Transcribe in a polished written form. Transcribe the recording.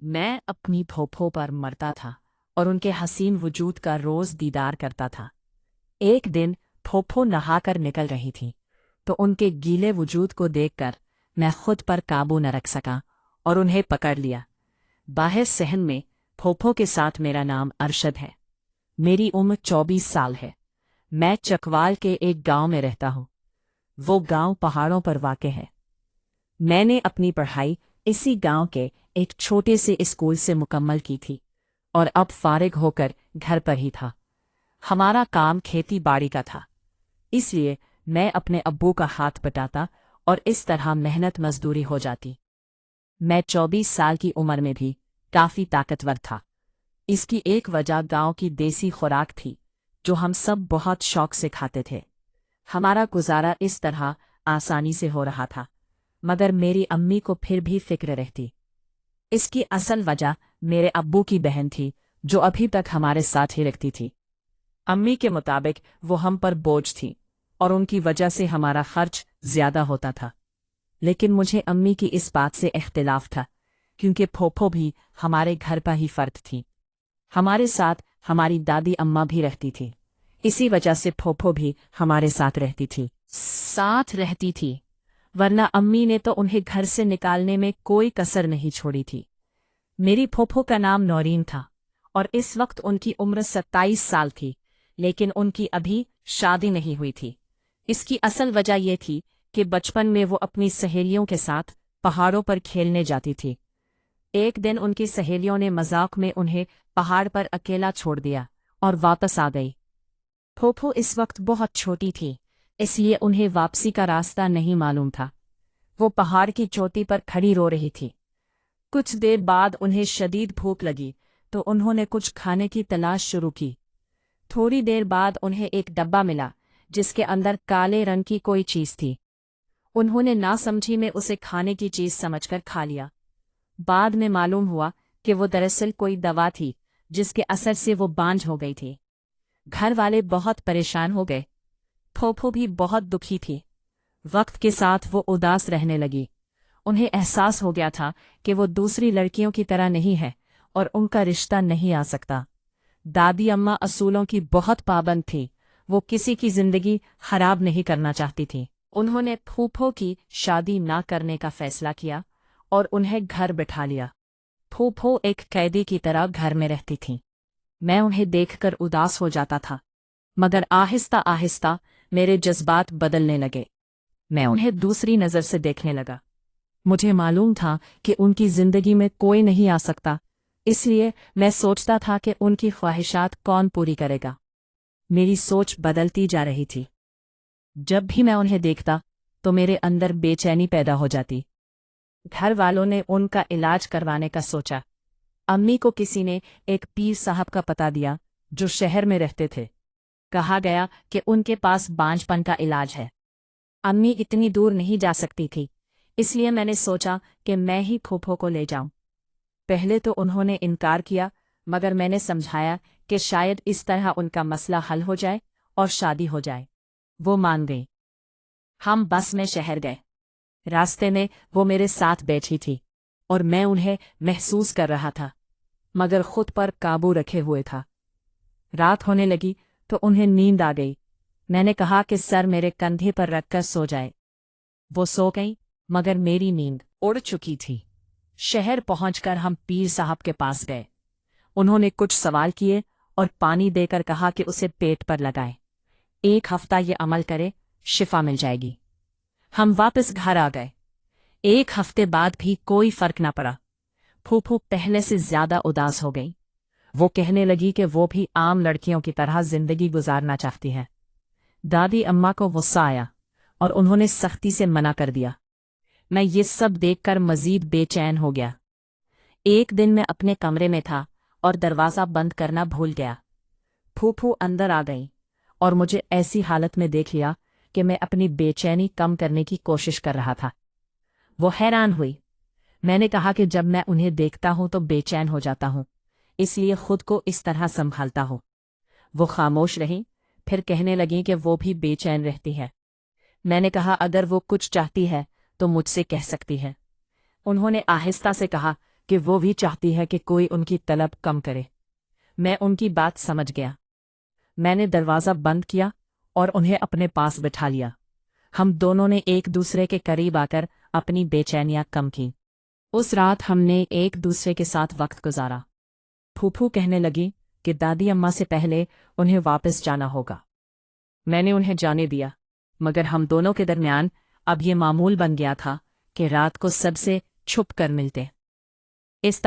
मैं अपनी फूफो पर मरता था और उनके हसीन वजूद का रोज दीदार करता था। एक दिन फूफो नहाकर निकल रही थी तो उनके गीले वजूद को देखकर मैं खुद पर काबू न रख सका और उन्हें पकड़ लिया। बाहर सहन में फूफो के साथ मेरा नाम अरशद है। मेरी उम्र 24 साल है। मैं चकवाल के एक गांव में रहता हूँ। वो गांव पहाड़ों पर वाक़ है। मैंने अपनी पढ़ाई इसी गांव के एक छोटे से स्कूल से मुकम्मल की थी और अब फारिग होकर घर पर ही था। हमारा काम खेती बाड़ी का था, इसलिए मैं अपने अब्बू का हाथ बटाता और इस तरह मेहनत मजदूरी हो जाती। मैं 24 साल की उम्र में भी काफ़ी ताकतवर था। इसकी एक वजह गांव की देसी खुराक थी जो हम सब बहुत शौक से खाते थे। हमारा गुजारा इस तरह आसानी से हो रहा था, मगर मेरी अम्मी को फिर भी फिक्र रहती। इसकी असल वजह मेरे अब्बू की बहन थी जो अभी तक हमारे साथ ही रखती थी। अम्मी के मुताबिक वो हम पर बोझ थी और उनकी वजह से हमारा खर्च ज्यादा होता था। लेकिन मुझे अम्मी की इस बात से इख्तिलाफ था, क्योंकि फूफो भी हमारे घर पर ही फर्द थी। हमारे साथ हमारी दादी अम्मा भी रहती थी, इसी वजह से फूफो भी हमारे साथ रहती थी, वरना अम्मी ने तो उन्हें घर से निकालने में कोई कसर नहीं छोड़ी थी। मेरी फूफो का नाम नौरीन था और इस वक्त उनकी उम्र 27 साल थी, लेकिन उनकी अभी शादी नहीं हुई थी। इसकी असल वजह यह थी कि बचपन में वो अपनी सहेलियों के साथ पहाड़ों पर खेलने जाती थी। एक दिन उनकी सहेलियों ने मजाक में उन्हें पहाड़ पर अकेला छोड़ दिया और वापस आ गई। फूफो इस वक्त बहुत छोटी थी, इसलिए उन्हें वापसी का रास्ता नहीं मालूम था। वो पहाड़ की चोटी पर खड़ी रो रही थी। कुछ देर बाद उन्हें शदीद भूख लगी तो उन्होंने कुछ खाने की तलाश शुरू की। थोड़ी देर बाद उन्हें एक डब्बा मिला जिसके अंदर काले रंग की कोई चीज थी। उन्होंने नासमझी में उसे खाने की चीज समझकर खा लिया। बाद में मालूम हुआ कि वो दरअसल कोई दवा थी जिसके असर से वो बांझ हो गई थी। घर वाले बहुत परेशान हो गए। फूफो भी बहुत दुखी थी। वक्त के साथ वो उदास रहने लगी। उन्हें एहसास हो गया था कि वो दूसरी लड़कियों की तरह नहीं है और उनका रिश्ता नहीं आ सकता। दादी अम्मा असूलों की बहुत पाबंद थी। वो किसी की जिंदगी खराब नहीं करना चाहती थी। उन्होंने फूफो की शादी ना करने का फैसला किया और उन्हें घर बिठा लिया। फूफो एक कैदी की तरह घर में रहती थीं। मैं उन्हें देखकर उदास हो जाता था, मगर आहिस्ता आहिस्ता मेरे जज्बात बदलने लगे। मैं उन्हें दूसरी नज़र से देखने लगा। मुझे मालूम था कि उनकी जिंदगी में कोई नहीं आ सकता, इसलिए मैं सोचता था कि उनकी ख्वाहिशात कौन पूरी करेगा। मेरी सोच बदलती जा रही थी। जब भी मैं उन्हें देखता तो मेरे अंदर बेचैनी पैदा हो जाती। घर वालों ने उनका इलाज करवाने का सोचा। अम्मी को किसी ने एक पीर साहब का पता दिया जो शहर में रहते थे। कहा गया कि उनके पास बांझपन का इलाज है। अम्मी इतनी दूर नहीं जा सकती थी, इसलिए मैंने सोचा कि मैं ही फूफो को ले जाऊं। पहले तो उन्होंने इनकार किया, मगर मैंने समझाया कि शायद इस तरह उनका मसला हल हो जाए और शादी हो जाए। वो मान गई। हम बस में शहर गए। रास्ते में वो मेरे साथ बैठी थी और मैं उन्हें महसूस कर रहा था, मगर खुद पर काबू रखे हुए था। रात होने लगी तो उन्हें नींद आ गई। मैंने कहा कि सर मेरे कंधे पर रखकर सो जाए। वो सो गई, मगर मेरी नींद उड़ चुकी थी। शहर पहुंचकर हम पीर साहब के पास गए। उन्होंने कुछ सवाल किए और पानी देकर कहा कि उसे पेट पर लगाए। 1 हफ्ता ये अमल करे, शिफा मिल जाएगी। हम वापस घर आ गए। 1 हफ्ते बाद भी कोई फर्क न पड़ा। फूफो पहले से ज्यादा उदास हो गई। वो कहने लगी कि वो भी आम लड़कियों की तरह जिंदगी गुजारना चाहती है। दादी अम्मा को गुस्सा आया और उन्होंने सख्ती से मना कर दिया। मैं ये सब देखकर मजीद बेचैन हो गया। एक दिन मैं अपने कमरे में था और दरवाज़ा बंद करना भूल गया। फूफो अंदर आ गई और मुझे ऐसी हालत में देख लिया कि मैं अपनी बेचैनी कम करने की कोशिश कर रहा था। वो हैरान हुई। मैंने कहा कि जब मैं उन्हें देखता हूं तो बेचैन हो जाता हूं, इसलिए खुद को इस तरह संभालता हूं। वो खामोश रही, फिर कहने लगी कि वो भी बेचैन रहती है। मैंने कहा अगर वो कुछ चाहती है तो मुझसे कह सकती है। उन्होंने आहिस्ता से कहा کہ وہ بھی چاہتی ہے کہ کوئی ان کی طلب کم کرے۔ میں ان کی بات سمجھ گیا۔ میں نے دروازہ بند کیا اور انہیں اپنے پاس بٹھا لیا۔ ہم دونوں نے ایک دوسرے کے قریب آ کر اپنی بے چینیاں کم کی۔ اس رات ہم نے ایک دوسرے کے ساتھ وقت گزارا۔ پھوپھو کہنے لگی کہ دادی اماں سے پہلے انہیں واپس جانا ہوگا۔ میں نے انہیں جانے دیا، مگر ہم دونوں کے درمیان اب یہ معمول بن گیا تھا کہ رات کو سب سے چھپ کر ملتے۔ اس